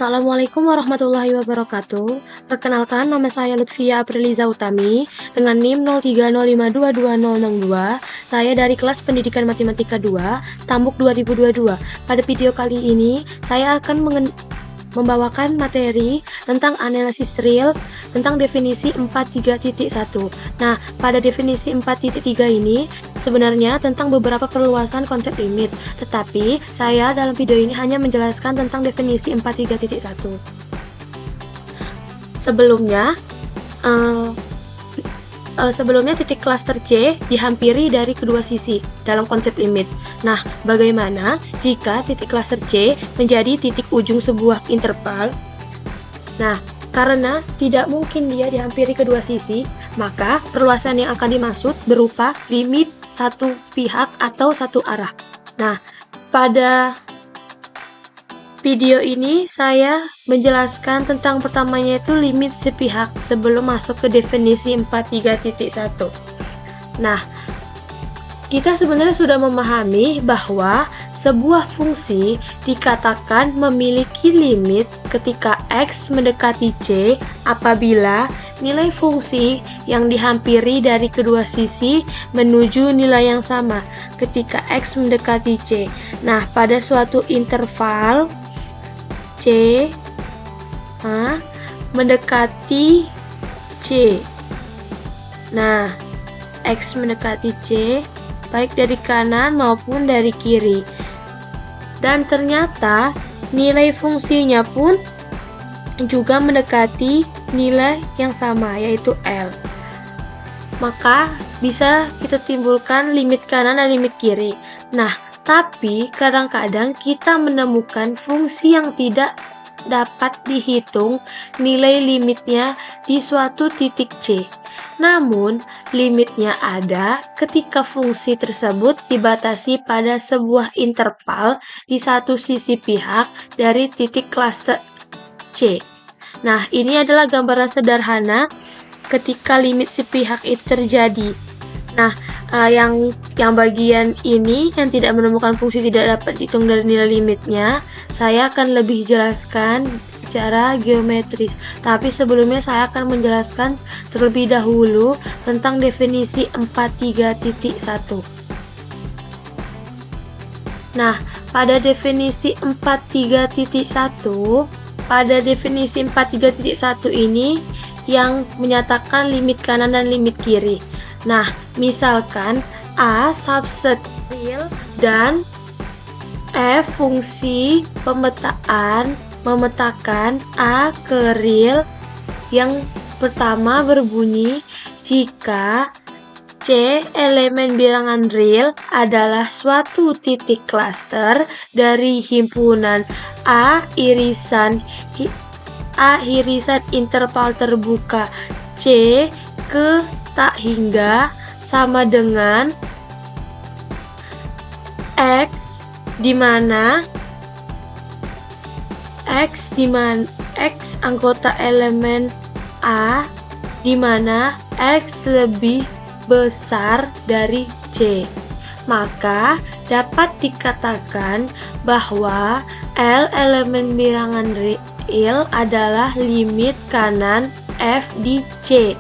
Assalamualaikum warahmatullahi wabarakatuh. Perkenalkan, nama saya Lutfia Apriliza Utami dengan NIM 0305222062. Saya dari kelas Pendidikan Matematika 2, Stambuk 2022. Pada video kali ini, saya akan membawakan materi tentang analisis real tentang definisi 43.1. Nah, pada definisi 4.3 ini sebenarnya tentang beberapa perluasan konsep limit, tetapi saya dalam video ini hanya menjelaskan tentang definisi 43.1. Sebelumnya titik klaster C dihampiri dari kedua sisi dalam konsep limit. Nah, bagaimana jika titik klaster C menjadi titik ujung sebuah interval? Nah, karena tidak mungkin dia dihampiri kedua sisi, maka perluasan yang akan dimaksud berupa limit satu pihak atau satu arah. Nah, pada video ini saya menjelaskan tentang pertamanya itu limit sepihak sebelum masuk ke definisi 43.1. Nah, kita sebenarnya sudah memahami bahwa sebuah fungsi dikatakan memiliki limit ketika X mendekati C apabila nilai fungsi yang dihampiri dari kedua sisi menuju nilai yang sama ketika X mendekati C. Nah, pada suatu interval C mendekati C. Nah, X mendekati C baik dari kanan maupun dari kiri. Dan ternyata nilai fungsinya pun juga mendekati nilai yang sama, yaitu L. Maka bisa kita timbulkan limit kanan dan limit kiri. Nah, tapi kadang-kadang kita menemukan fungsi yang tidak dapat dihitung nilai limitnya di suatu titik C. Namun, limitnya ada ketika fungsi tersebut dibatasi pada sebuah interval di satu sisi pihak dari titik klaster C. Nah, ini adalah gambaran sederhana ketika limit sepihak itu terjadi. Nah, yang bagian ini yang tidak menemukan fungsi tidak dapat dihitung dari nilai limitnya, saya akan lebih jelaskan secara geometris. Tapi sebelumnya saya akan menjelaskan terlebih dahulu tentang definisi 43.1. Nah, pada definisi 43.1 ini yang menyatakan limit kanan dan limit kiri. Nah, misalkan A subset real dan F fungsi memetakan A ke real. Yang pertama berbunyi jika C elemen bilangan real adalah suatu titik klaster dari himpunan A irisan interval terbuka C ke tak hingga sama dengan X di mana X anggota elemen A di mana X lebih besar dari C. Maka dapat dikatakan bahwa L elemen bilangan real adalah limit kanan F di C.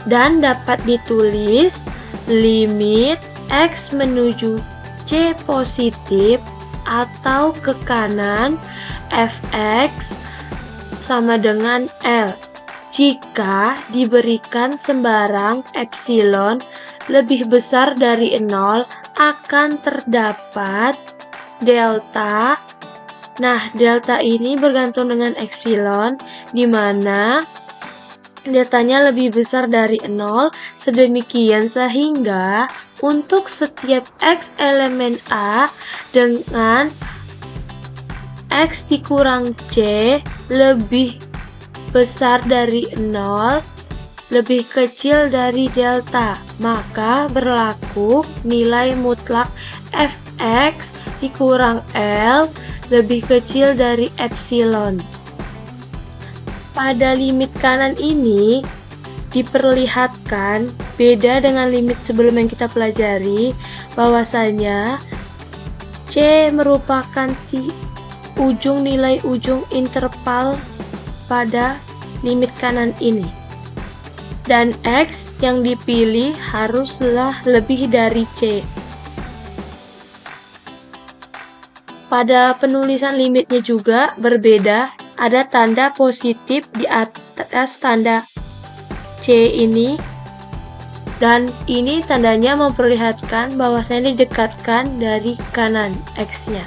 Dan dapat ditulis limit X menuju C positif atau ke kanan Fx sama dengan L jika diberikan sembarang epsilon lebih besar dari 0 akan terdapat delta. Nah, delta ini bergantung dengan epsilon di mana deltanya lebih besar dari 0, sedemikian sehingga untuk setiap X elemen A dengan X dikurang C lebih besar dari 0, lebih kecil dari delta, maka berlaku nilai mutlak Fx dikurang L lebih kecil dari epsilon. Pada limit kanan ini diperlihatkan beda dengan limit sebelum yang kita pelajari, bahwasanya C merupakan ujung nilai ujung interval pada limit kanan ini. Dan X yang dipilih haruslah lebih dari C. Pada penulisan limitnya juga berbeda, ada tanda positif di atas tanda C ini, dan ini tandanya memperlihatkan bahwasanya didekatkan dari kanan X-nya.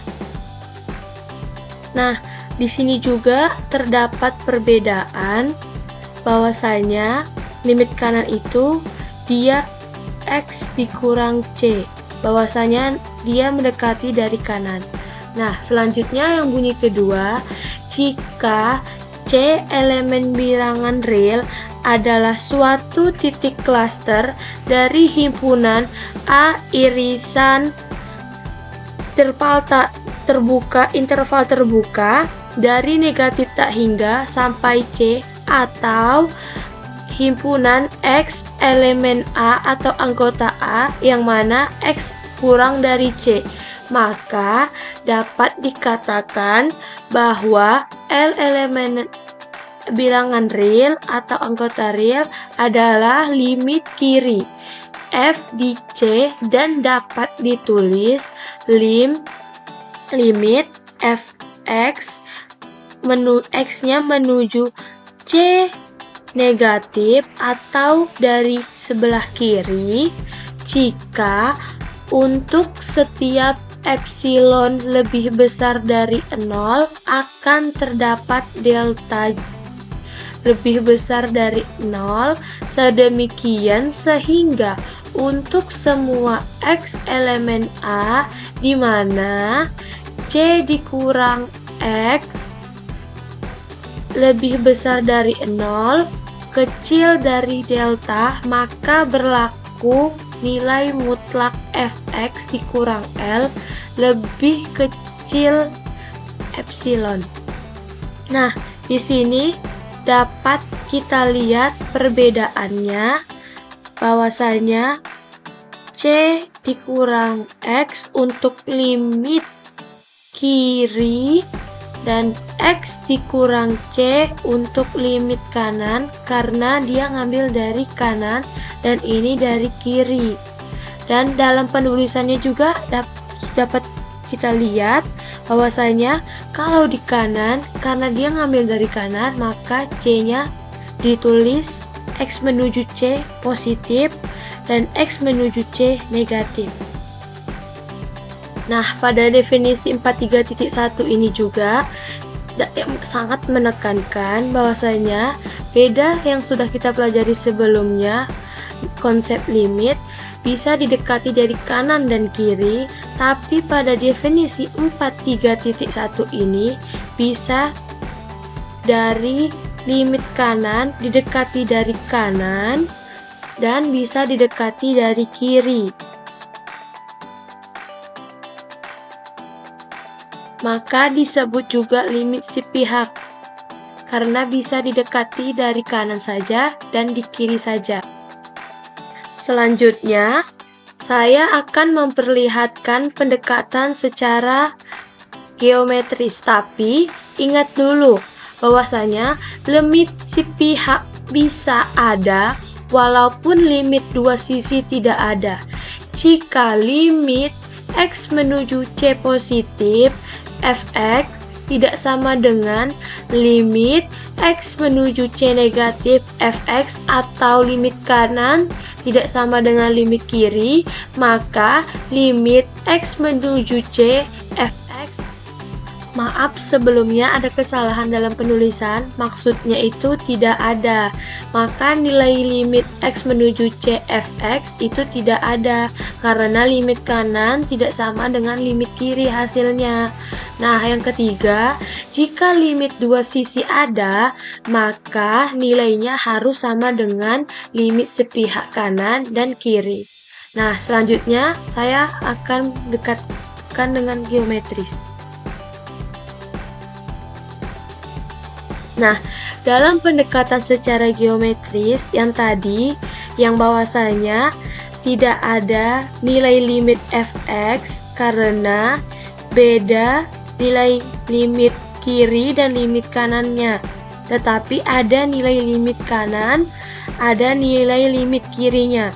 Nah, di sini juga terdapat perbedaan bahwasanya limit kanan itu dia X dikurang C, bahwasanya dia mendekati dari kanan. Nah, selanjutnya yang bunyi kedua, jika C elemen bilangan real adalah suatu titik klaster dari himpunan A irisan interval terbuka dari negatif tak hingga sampai C, atau himpunan X elemen A atau anggota A yang mana X kurang dari C, maka dapat dikatakan bahwa L elemen bilangan real atau anggota real adalah limit kiri F di C, dan dapat ditulis limit Fx X-nya menuju C negatif atau dari sebelah kiri jika untuk setiap epsilon lebih besar dari 0 akan terdapat delta lebih besar dari 0, sedemikian sehingga untuk semua X elemen A di mana C dikurang X lebih besar dari 0, kecil dari delta, maka berlaku nilai mutlak Fx dikurang L lebih kecil epsilon. Nah, di sini dapat kita lihat perbedaannya, bahwasanya C dikurang X untuk limit kiri dan X dikurang C untuk limit kanan, karena dia ngambil dari kanan dan ini dari kiri. Dan dalam penulisannya juga dapat kita lihat bahwasanya kalau di kanan, karena dia ngambil dari kanan, maka C-nya ditulis X menuju C positif dan X menuju C negatif. Nah, pada definisi 43.1 ini juga sangat menekankan bahwasanya beda yang sudah kita pelajari sebelumnya, konsep limit bisa didekati dari kanan dan kiri, tapi pada definisi 43.1 ini bisa dari limit kanan didekati dari kanan dan bisa didekati dari kiri. Maka disebut juga limit sepihak karena bisa didekati dari kanan saja dan di kiri saja. Selanjutnya, saya akan memperlihatkan pendekatan secara geometris, tapi ingat dulu bahwasanya limit sepihak bisa ada walaupun limit dua sisi tidak ada. Jika limit X menuju C positif, Fx tidak sama dengan limit X menuju C negatif Fx, atau limit kanan tidak sama dengan limit kiri, maka limit X menuju C Fx. Maaf, sebelumnya ada kesalahan dalam penulisan, maksudnya itu tidak ada, maka nilai limit X menuju C Fx itu tidak ada karena limit kanan tidak sama dengan limit kiri hasilnya. Nah, yang ketiga, jika limit dua sisi ada, maka nilainya harus sama dengan limit sepihak kanan dan kiri. Nah, selanjutnya saya akan dekatkan dengan geometris. Nah, dalam pendekatan secara geometris yang tadi, yang bahwasanya tidak ada nilai limit Fx karena beda nilai limit kiri dan limit kanannya. Tetapi ada nilai limit kanan, ada nilai limit kirinya.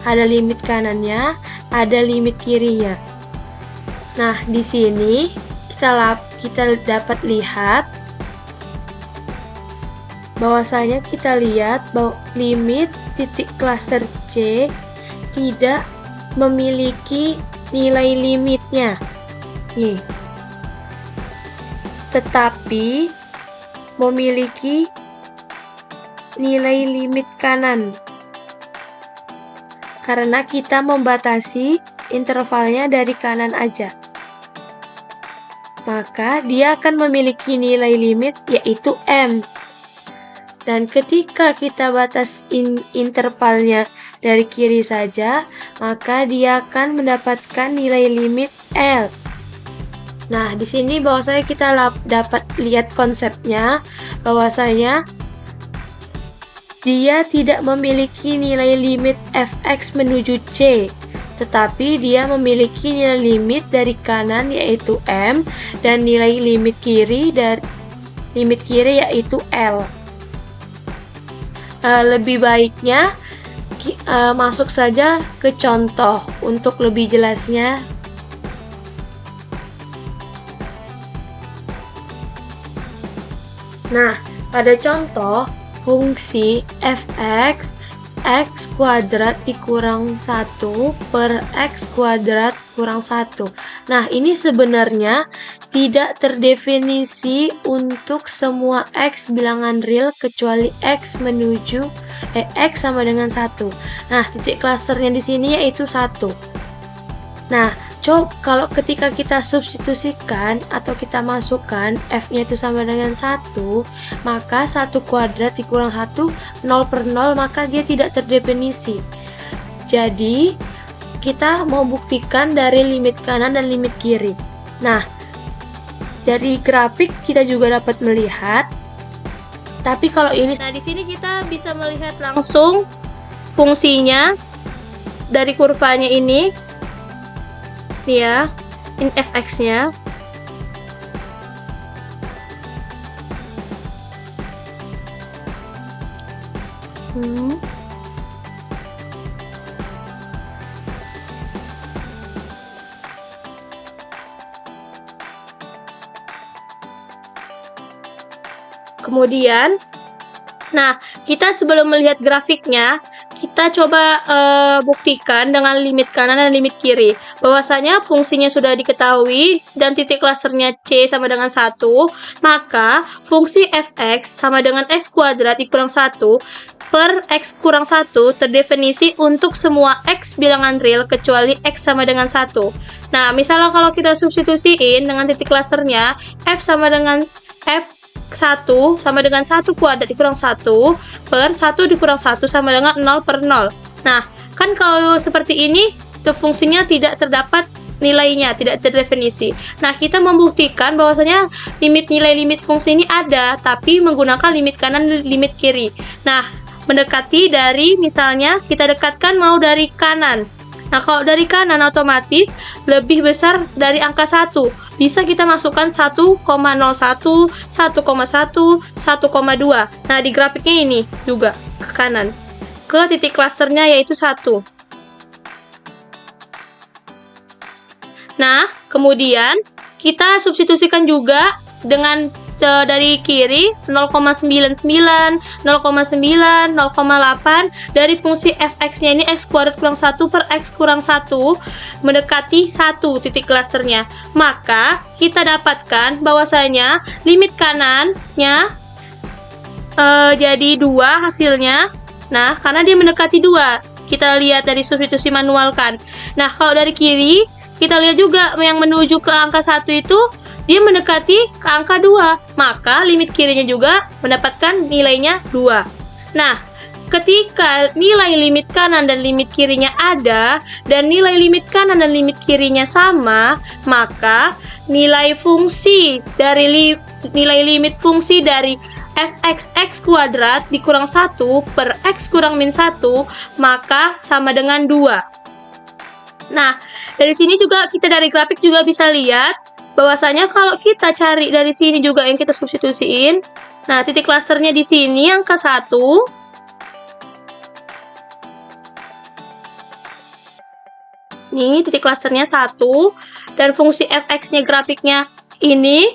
Ada limit kanannya, ada limit kirinya. Nah, di sini kita dapat lihat bahwasanya kita lihat bahwa limit titik klaster C tidak memiliki nilai limitnya. Nih. Tetapi memiliki nilai limit kanan. Karena kita membatasi intervalnya dari kanan aja. Maka dia akan memiliki nilai limit yaitu M. Dan ketika kita batas intervalnya dari kiri saja, maka dia akan mendapatkan nilai limit L. Nah, di sini bahwasanya kita dapat lihat konsepnya, bahwasanya dia tidak memiliki nilai limit fx menuju C, tetapi dia memiliki nilai limit dari kanan yaitu M dan nilai limit kiri yaitu L. Lebih baiknya masuk saja ke contoh untuk lebih jelasnya. Nah, pada contoh fungsi fx x kuadrat dikurang 1 per x kuadrat kurang 1. Nah, ini sebenarnya tidak terdefinisi untuk semua x bilangan real kecuali x sama dengan 1. Nah, titik klasternya di sini yaitu 1. Nah, kalau ketika kita substitusikan atau kita masukkan f-nya itu sama dengan 1, maka 1 kuadrat dikurang 1, 0 per 0, maka dia tidak terdefinisi. Jadi, kita mau buktikan dari limit kanan dan limit kiri. Nah, dari grafik kita juga dapat melihat. Tapi kalau ini, nah di sini kita bisa melihat langsung fungsinya dari kurvanya ini. Ya, ini fx-nya. Kemudian, nah, kita sebelum melihat grafiknya, kita coba buktikan dengan limit kanan dan limit kiri. Bahwasanya fungsinya sudah diketahui dan titik klasternya C sama dengan 1, maka fungsi fx sama dengan x kuadrat dikurang 1 per x kurang 1 terdefinisi untuk semua x bilangan real kecuali x sama dengan 1. Nah, misalnya kalau kita substitusiin dengan titik klasternya, f sama dengan f1 sama dengan 1 kuadrat dikurang 1 per 1 dikurang 1 sama dengan 0 per 0. Nah, kan kalau seperti ini, fungsinya tidak terdapat nilainya, tidak terdefinisi. Nah, kita membuktikan bahwasanya nilai limit fungsi ini ada, tapi menggunakan limit kanan dan limit kiri. Nah, mendekati dari, misalnya, kita dekatkan mau dari kanan. Nah, kalau dari kanan otomatis lebih besar dari angka 1. Bisa kita masukkan 1,01, 1,1, 1,2. Nah, di grafiknya ini juga ke kanan. Ke titik klasternya yaitu 1. Nah, kemudian kita substitusikan juga dengan dari kiri 0,99, 0,9, 0,8 dari fungsi fx-nya ini x kuadrat kurang 1 per x kurang 1 mendekati 1 titik klasternya. Maka kita dapatkan bahwasanya limit kanannya jadi 2 hasilnya. Nah, karena dia mendekati 2, kita lihat dari substitusi manual kan. Nah, kalau dari kiri kita lihat juga yang menuju ke angka 1 itu dia mendekati ke angka 2, maka limit kirinya juga mendapatkan nilainya 2. Nah, ketika nilai limit kanan dan limit kirinya ada, dan nilai limit kanan dan limit kirinya sama, maka nilai fungsi dari nilai limit fungsi dari fx x kuadrat dikurang 1 per x kurang min 1, maka sama dengan 2. Nah, dari sini juga kita dari grafik juga bisa lihat bahwasanya kalau kita cari dari sini juga yang kita substitusiin, nah titik klasternya di sini angka 1. Nih titik klasternya 1 dan fungsi fx-nya grafiknya ini,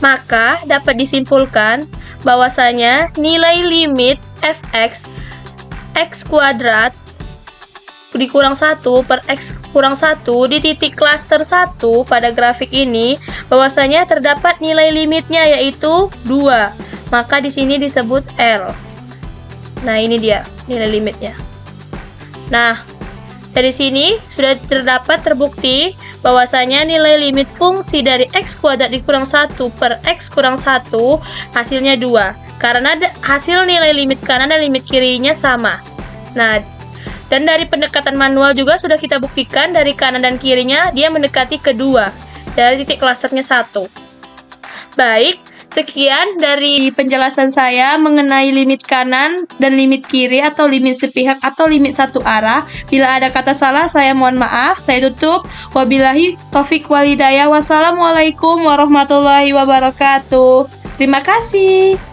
maka dapat disimpulkan bahwasanya nilai limit fx x kuadrat dikurang 1 per x kurang 1 di titik klaster 1 pada grafik ini bahwasanya terdapat nilai limitnya yaitu 2. Maka di sini disebut L. Nah, ini dia nilai limitnya. Nah, dari sini sudah terbukti bahwasanya nilai limit fungsi dari x kuadrat dikurang 1 per x kurang 1 hasilnya 2. Karena hasil nilai limit kanan dan limit kirinya sama. Nah, dan dari pendekatan manual juga sudah kita buktikan dari kanan dan kirinya dia mendekati kedua dari titik klasternya 1. Baik, sekian dari penjelasan saya mengenai limit kanan dan limit kiri atau limit sepihak atau limit satu arah. Bila ada kata salah saya mohon maaf. Saya tutup. Wabillahi taufik walhidayah. Wassalamualaikum warahmatullahi wabarakatuh. Terima kasih.